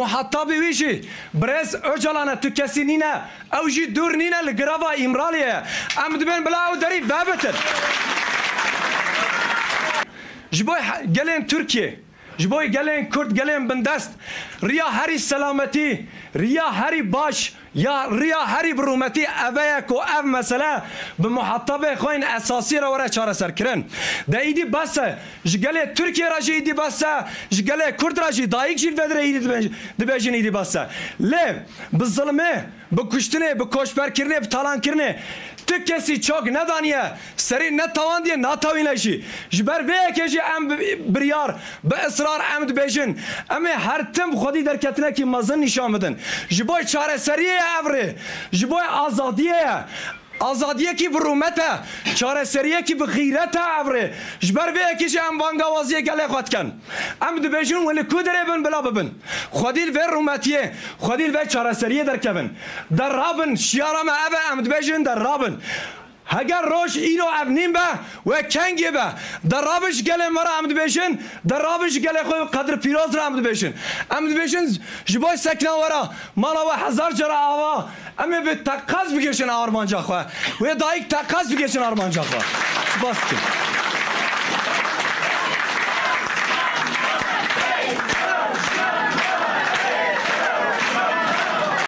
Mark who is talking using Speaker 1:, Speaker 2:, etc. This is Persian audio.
Speaker 1: محطابي ويجي برز اجلانه تو کسی نینه او جی دور نینه لگراوا ایمرالیه ام دبن بلا او داری بابتر جبوی گلین ترکیه جبوی گلین کرد گلین بندست ریا هری سلامتی ریا هری باش یا ریا هری برومتی اوه کو او مسئله به محطب خوین اساسی را وره چاره سر کرن ده ایدی بسه جگله ترکیه را جی ایدی بسه جگله کرد را جی دایک جیل ودره ایدی دبیجین ایدی بسه لی بظلمه بکشتنه بکشبر کرنه بطالان کرنه تو کسی چاک ندانیه سری نتوان دیه نتوینشی جبر وی کجی ام بریار به اصرار ام دبیجین اما هر تم خودی در کتنه که مزن نشان بدن جبای چاره سریه اوره جبای آزادیه کی برومته چاره سریه کی بغیرته اوره جبر وی کجی ام وانگوازیه گله خود کن ام دبیجین ولی کودره بن بلا ببن خودیل و رومتیه خودیل و چاره سریه در کبن در رابن شیارم اوه ام دبیجین در رابن اگر روش اینو ابنیم به و کنگی به در رابش گله مرا عمد بیشن در رابش گله خوی قدر پیروز را عمد بیشن عمد بیشن جبای سکنه ورا مالا و هزار جرا آوا اما به تقاز بگیشن آرمانجا خواه و دایک تقاز بگیشن آرمانجا خواه باست